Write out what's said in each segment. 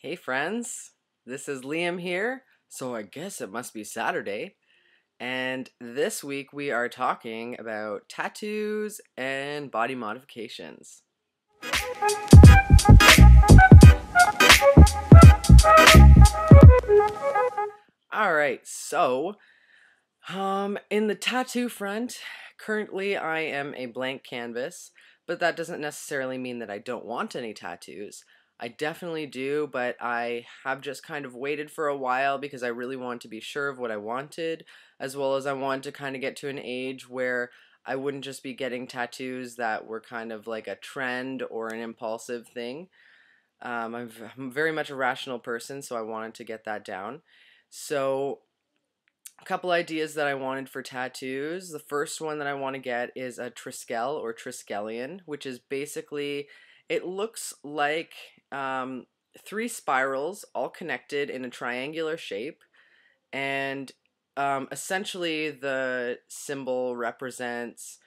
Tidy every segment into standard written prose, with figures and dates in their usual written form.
Hey friends, this is Liam here, so I guess it must be Saturday. And this week we are talking about tattoos and body modifications. Alright, so, in the tattoo front, currently I am a blank canvas, but that doesn't necessarily mean that I don't want any tattoos. I definitely do, but I have just kind of waited for a while because I really wanted to be sure of what I wanted, as well as I wanted to kind of get to an age where I wouldn't just be getting tattoos that were kind of like a trend or an impulsive thing. I'm very much a rational person, so I wanted to get that down. So a couple ideas that I wanted for tattoos. The first one that I want to get is a Triskel or Triskelion, which is basically, it looks like three spirals all connected in a triangular shape. And essentially, the symbol represents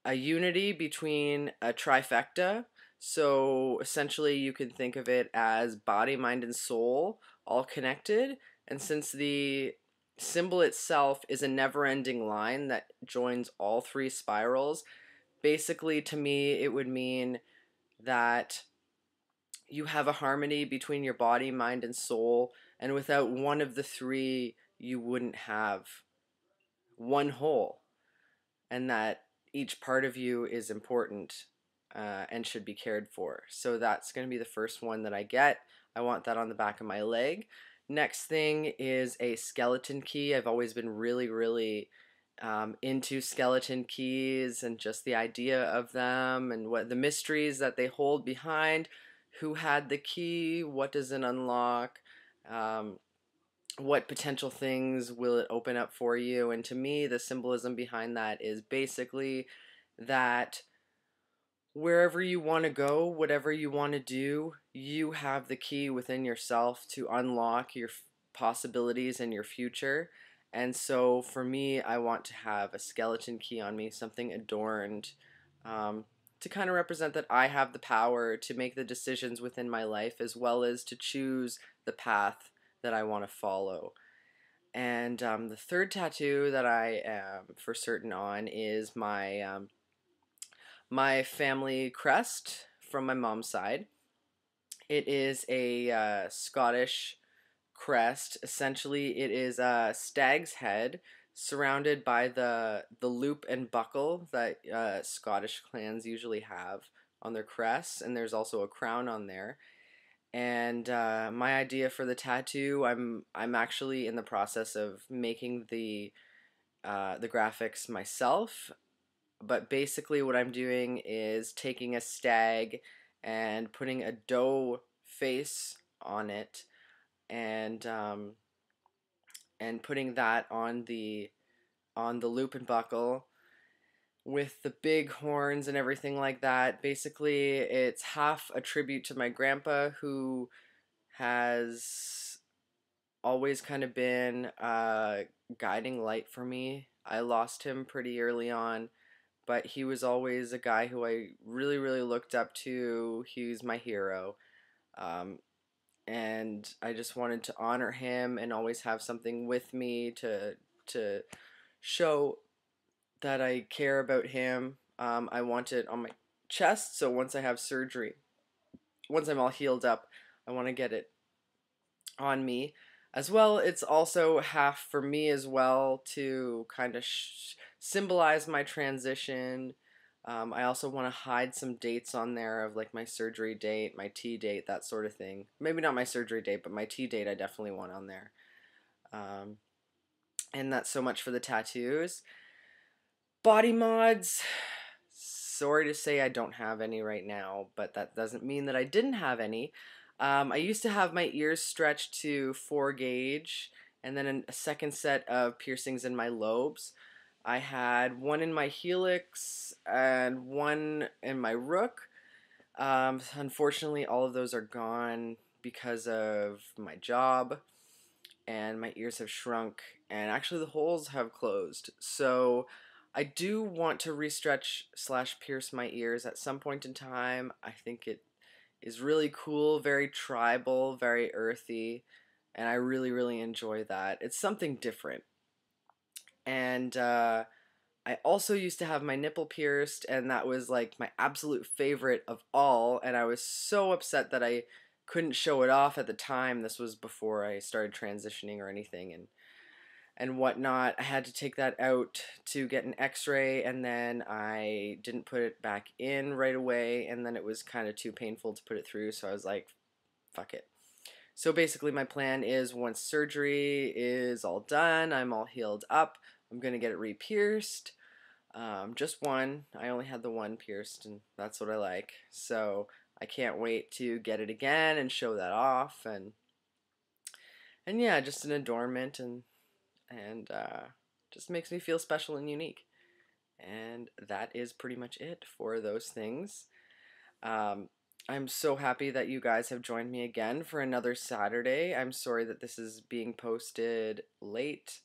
a unity between a trifecta. So essentially, you can think of it as body, mind, and soul all connected. And since the symbol itself is a never ending line that joins all three spirals, basically, to me, it would mean that you have a harmony between your body, mind, and soul. And without one of the three, you wouldn't have one whole. And that each part of you is important and should be cared for. So that's going to be the first one that I get. I want that on the back of my leg. Next thing is a skeleton key. I've always been really into skeleton keys and just the idea of them and what the mysteries that they hold behind. Who had the key? What does it unlock? Um, what potential things will it open up for you? And to me, the symbolism behind that is basically that wherever you want to go, whatever you want to do, you have the key within yourself to unlock your possibilities and your future. And so for me, I want to have a skeleton key on me, something adorned, to kind of represent that I have the power to make the decisions within my life as well as to choose the path that I want to follow. And the third tattoo that I am for certain on is my family crest from my mom's side. It is a Scottish crest. Essentially, it is a stag's head surrounded by the loop and buckle that Scottish clans usually have on their crests, and there's also a crown on there. And my idea for the tattoo, I'm actually in the process of making the graphics myself. But basically, what I'm doing is taking a stag and putting a doe face on it, and putting that on the loop and buckle with the big horns and everything like that. Basically, it's half a tribute to my grandpa, who has always kind of been a guiding light for me. I lost him pretty early on, but he was always a guy who I really looked up to. He was my hero. Um, and I just wanted to honor him and always have something with me to show that I care about him. I want it on my chest, so once I have surgery, once I'm all healed up, I want to get it on me. As well, it's also half for me as well to kind of symbolize my transition. I also want to hide some dates on there of like my surgery date, my T date, that sort of thing. Maybe not my surgery date, but my T date I definitely want on there. Um, and that's so much for the tattoos. Body mods. Sorry to say I don't have any right now, but that doesn't mean that I didn't have any. I used to have my ears stretched to 4 gauge and then a second set of piercings in my lobes. I had one in my helix and one in my rook. Unfortunately, all of those are gone because of my job, and my ears have shrunk, and actually the holes have closed. So I do want to restretch slash pierce my ears at some point in time. I think it is really cool, very tribal, very earthy, and I really, really enjoy that. It's something different. And I also used to have my nipple pierced, and that was like my absolute favorite of all. And I was so upset that I couldn't show it off at the time. This was before I started transitioning or anything, and whatnot. I had to take that out to get an X-ray, and then I didn't put it back in right away, and then it was kind of too painful to put it through. So I was like, fuck it. So basically, my plan is once surgery is all done, I'm all healed up, I'm gonna get it re-pierced. Just one. I only had the one pierced, and that's what I like. So I can't wait to get it again and show that off, and yeah, just an adornment, and just makes me feel special and unique. And that is pretty much it for those things. Um, I'm so happy that you guys have joined me again for another Saturday. I'm sorry that this is being posted late,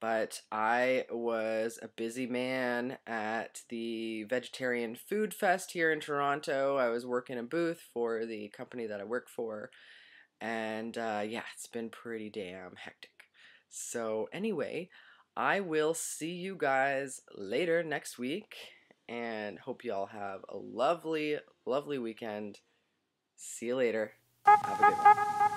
but I was a busy man at the Vegetarian Food Fest here in Toronto. I was working a booth for the company that I work for, and yeah, it's been pretty damn hectic. So, anyway, I will see you guys later next week, and hope you all have a lovely, lovely weekend. See you later. Have a good one.